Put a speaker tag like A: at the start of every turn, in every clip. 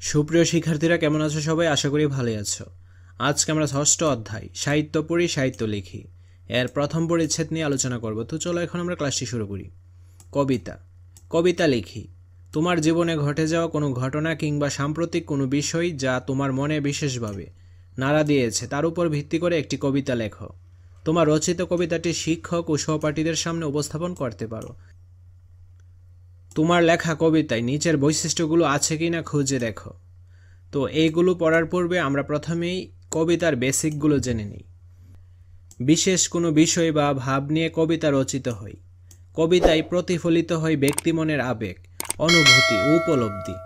A: সুপ্রিয় শিক্ষার্থীরা কেমন আছো সবাই? আশা করি ভালোই আছো। আজকে আমরা ষষ্ঠ অধ্যায় সাহিত্য পড়ি, সাহিত্য লিখি এর প্রথম পরিচ্ছেদ নিয়ে আলোচনা করব। তো চলো এখন আমরা ক্লাসটি শুরু করি। কবিতা। কবিতা লিখি। তোমার জীবনে ঘটে যাওয়া কোনো ঘটনা কিংবা সাম্প্রতিক কোনো বিষয় যা তোমার মনে বিশেষভাবে নাড়া দিয়েছে তার উপর ভিত্তি করে একটি কবিতা লেখো। তোমার রচিত কবিতাটি শিক্ষক ও সহপাঠীদের সামনে উপস্থাপন করতে পারো। তোমার লেখা কবিতায় নিচের বৈশিষ্ট্যগুলো আছে কিনা খুঁজে দেখো। তো এইগুলো পড়ার পূর্বে আমরা প্রথমেই কবিতার বেসিকগুলো জেনে নিই। বিশেষ কোনো বিষয় বা ভাব নিয়ে কবিতা রচিত হয়। কবিতায় প্রতিফলিত হয় ব্যক্তিমনের আবেগ, অনুভূতি ও উপলব্ধি।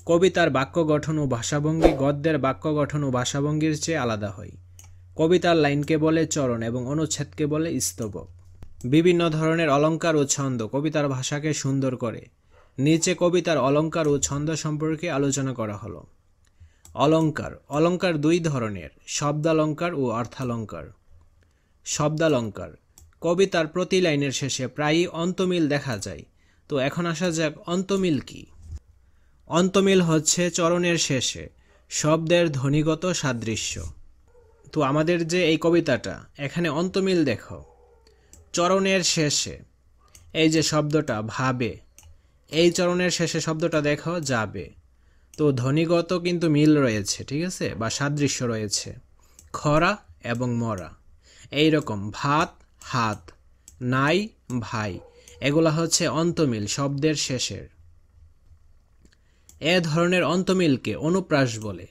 A: কবিতার বাক্য গঠন ও ভাষাভঙ্গি গদ্যের বাক্য গঠন ও ভাষাভঙ্গির চেয়ে আলাদা হয়। কবিতার লাইনকে বলে চরণ এবং অনুচ্ছেদকে বলে স্তবক। বিভিন্ন ধরনের অলঙ্কার ও ছন্দ কবিতার ভাষাকে সুন্দর করে। নিচে কবিতার অলঙ্কার ও ছন্দ সম্পর্কে আলোচনা করা হলো। অলঙ্কার। অলঙ্কার দুই ধরনের, শব্দালঙ্কার ও অর্থালঙ্কার। শব্দালঙ্কার। কবিতার প্রতি লাইনের শেষে প্রায়ই অন্তমিল দেখা যায়। তো এখন আসা যাক অন্তমিল কি। অন্তমিল হচ্ছে চরণের শেষে শব্দের ধ্বনিগত সাদৃশ্য। তো আমাদের যে এই কবিতাটা, এখানে অন্তমিল দেখো। চরণের শেষে এই যে শব্দটা ভাবে, এই চরণের শেষে শব্দটা দেখো যাবে। তো ধ্বনিগত কিন্তু মিল রয়েছে, ঠিক আছে, বা সাদৃশ্য রয়েছে। খরা এবং মরা, এই রকম ভাত হাত, নাই ভাই, এগুলা হচ্ছে অন্তমিল শব্দের শেষের। এ ধরনের অন্তমিলকে অনুপ্রাস বলে,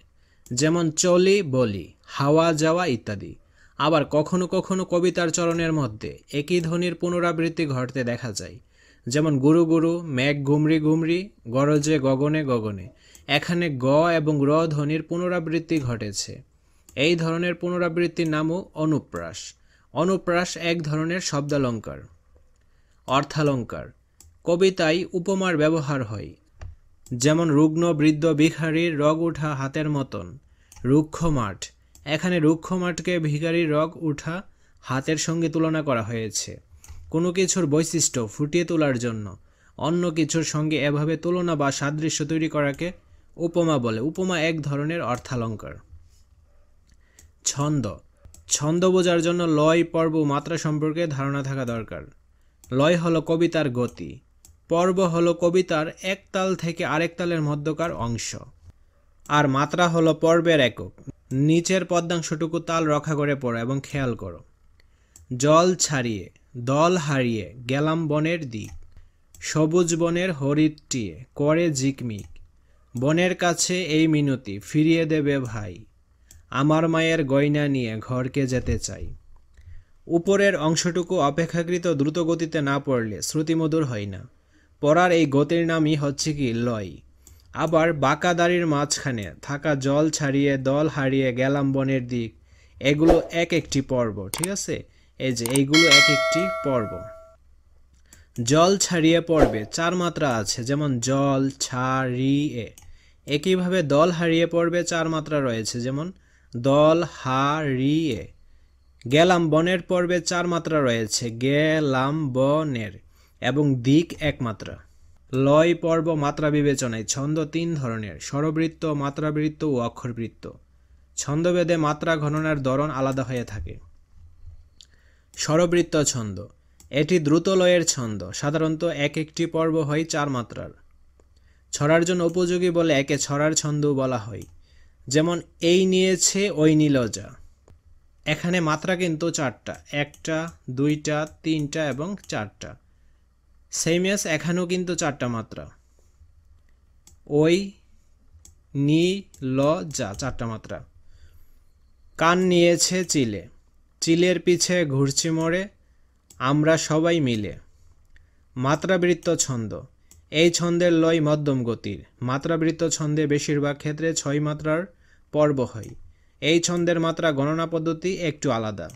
A: যেমন চলি বলি, হাওয়া যাওয়া ইত্যাদি। আবার কখনো কখনো কবিতার চরণের মধ্যে একই ধ্বনির পুনরাবৃত্তি ঘটতে দেখা যায়, যেমন গুরু গুরু, মেঘ ঘুমরি ঘুমরি, গরজে গগনে গগনে। এখানে গ এবং র ধ্বনির পুনরাবৃত্তি ঘটেছে। এই ধরনের পুনরাবৃত্তির নামও অনুপ্রাস। অনুপ্রাস এক ধরনের শব্দালঙ্কার। অর্থালঙ্কার। কবিতায় উপমার ব্যবহার হয়, যেমন রুগ্ন বৃদ্ধ ভিখারির রগ উঠা হাতের মতন। রুক্ষ মাঠ। এখানে রুক্ষ মাঠকে ভিখারির রগ উঠা হাতের সঙ্গে তুলনা করা হয়েছে। কোনো কিছুর বৈশিষ্ট্য ফুটিয়ে তোলার জন্য অন্য কিছুর সঙ্গে এভাবে তুলনা বা সাদৃশ্য তৈরি করাকে উপমা বলে। উপমা এক ধরনের অর্থালঙ্কার। ছন্দ। ছন্দ বোঝার জন্য লয়, পর্ব, মাত্রা সম্পর্কে ধারণা থাকা দরকার। লয় হলো কবিতার গতি, পর্ব হলো কবিতার এক তাল থেকে আরেক তালের মধ্যকার অংশ, আর মাত্রা হলো পর্বের একক। নিচের পদ্যাংশটুকু তাল রক্ষা করে পড়ো এবং খেয়াল করো। জল ছাড়িয়ে দল হারিয়ে গেলাম বনের দিক, সবুজ বনের হরিৎটিয়ে করে ঝিকমিক, বনের কাছে এই মিনতি ফিরিয়ে দেবে ভাই, আমার মায়ের গয়না নিয়ে ঘরকে যেতে চাই। উপরের অংশটুকু অপেক্ষাকৃত দ্রুত গতিতে না পড়লে শ্রুতিমধুর হয় না। পড়ার এই গতির নামই হচ্ছে কি লয়। আবার বাঁকা দাড়ির মাঝখানে থাকা জল ছাড়িয়ে দল হারিয়ে গেলাম বনের দিক, এগুলো এক একটি পর্ব, ঠিক আছে। এই যে এইগুলো এক একটি পর্ব। জল ছাড়িয়ে পর্বে চার মাত্রা আছে, যেমন জল ছাড়িয়ে। একইভাবে দল হারিয়ে পর্বে চার মাত্রা রয়েছে, যেমন দল হারিয়ে। গেলাম বনের পর্বে চার মাত্রা রয়েছে, গেলাম বনের, এবং দিক এক মাত্রা। লয় পর্ব মাত্রা বিবেচনায় ছন্দ তিন ধরনের, স্বরবৃত্ত, মাত্রাবৃত্ত ও অক্ষরবৃত্ত। ছন্দভেদে মাত্রা গণনার ধরন আলাদা হয়ে থাকে। স্বরবৃত্ত ছন্দ, এটি দ্রুত লয়ের ছন্দ, সাধারণত এক একটি পর্ব হয় চার মাত্রার। ছড়ার জন্য উপযোগী বলে একে ছড়ার ছন্দও বলা হয়, যেমন এই নিয়েছে ওই নিল যা। এখানে মাত্রা কিন্তু চারটা, একটা, দুইটা, তিনটা এবং চারটা। সেমএস এখানেও কিন্তু চারটা মাত্রা, ওই নি ল যা, চারটা মাত্রা। কান নিয়েছে চিলে, চিলের পিছে ঘুরছি মোড়ে, আমরা সবাই মিলে। মাত্রাবৃত্ত ছন্দ, এই ছন্দের লয় মধ্যম গতির। মাত্রাবৃত্ত ছন্দে বেশিরভাগ ক্ষেত্রে ছয় মাত্রার পর্ব হয়। এই ছন্দের মাত্রা গণনা পদ্ধতি একটু আলাদা,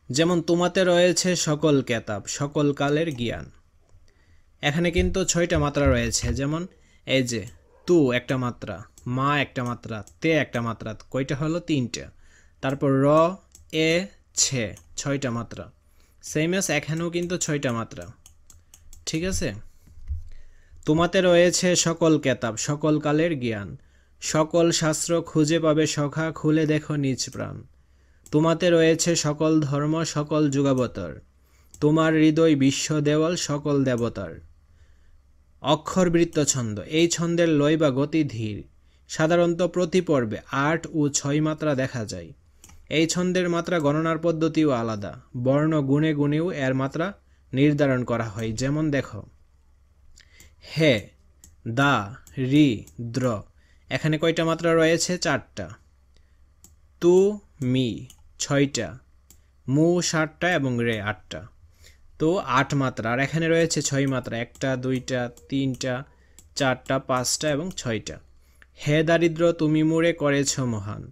A: যেমন তোমাতে রয়েছে সকল কেতাব, সকল কালের জ্ঞান। এখানে কিন্তু ছয়টা মাত্রা রয়েছে, যেমন এই যে তু একটা মাত্রা, মা একটা মাত্রা, তে একটা মাত্রা, কয়টা হলো তিনটা। তারপর র এ ছে, ছয়টা মাত্রা। সেম এস এখানেও কিন্তু ছয়টা মাত্রা, ঠিক আছে। তোমাতে রয়েছে সকল কেতাব, সকল কালের জ্ঞান, সকল শাস্ত্র খুঁজে পাবে সখা, খুলে দেখো নিজ প্রাণ। তোমাতে রয়েছে সকল ধর্ম, সকল যুগাবতার, তোমার হৃদয় বিশ্ব দেওয়াল সকল দেবতার। অক্ষরবৃত্ত ছন্দ, এই ছন্দের লয় বা গতি ধীর, সাধারণত প্রতি পর্বে ৮ ও ৬ মাত্রা দেখা যায়। এই ছন্দের মাত্রা গণনার পদ্ধতিও আলাদা, বর্ণ গুণে গুণেও এর মাত্রা নির্ধারণ করা হয়। যেমন দেখো, হে, দা, রি, দ্র, এখানে কয়টা মাত্রা রয়েছে? ৪টা। তু, মি ৬টা, মু ৭টা এবং রে ৮টা, তো ৮ মাত্রা। আর এখানে রয়েছে ৬ মাত্রা, ১টা, ২টা, ৩টা, ৪টা, ৫টা এবং ৬টা। হে দারিদ্র তুমি মুড়ে করেছ মহান,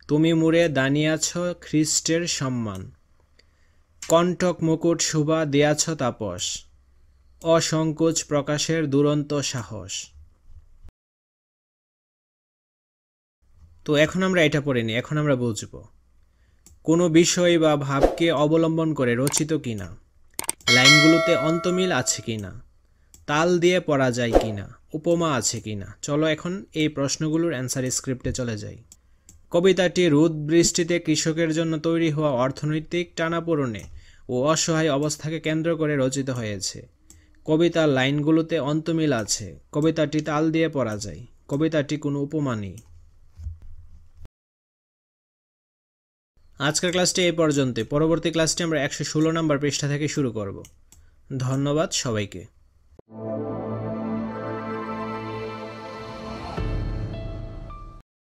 A: তুমি মুড়ে দানিয়াছ খ্রিস্টের সম্মান। কণ্টক মুকুট শোভা দিয়াছ তাপস, অসংকোচ প্রকাশের দুরন্ত সাহস। তো এখন আমরা এটা পড়ে নিই, এখন আমরা বুঝব কোনো বিষয় বা ভাবকে অবলম্বন করে রচিত কিনা, লাইনগুলোতে অন্তমিল আছে কিনা, তাল দিয়ে পড়া যায় কিনা, উপমা আছে কিনা। চলো এখন এই প্রশ্নগুলোর অ্যান্সার স্ক্রিপ্টে চলে যাই। কবিতাটি রোদ বৃষ্টিতে কৃষকের জন্য তৈরি হওয়া অর্থনৈতিক টানাপোড়েনে ও অসহায় অবস্থাকে কেন্দ্র করে রচিত হয়েছে। কবিতার লাইনগুলোতে অন্তমিল আছে, কবিতাটি তাল দিয়ে পড়া যায়, কবিতাটি কোনো উপমা নেই। আজকের ক্লাসটি এই পর্যন্ত। পরবর্তী ক্লাসটি আমরা ১১৬ নম্বর পৃষ্ঠা থেকে শুরু করব। ধন্যবাদ সবাইকে।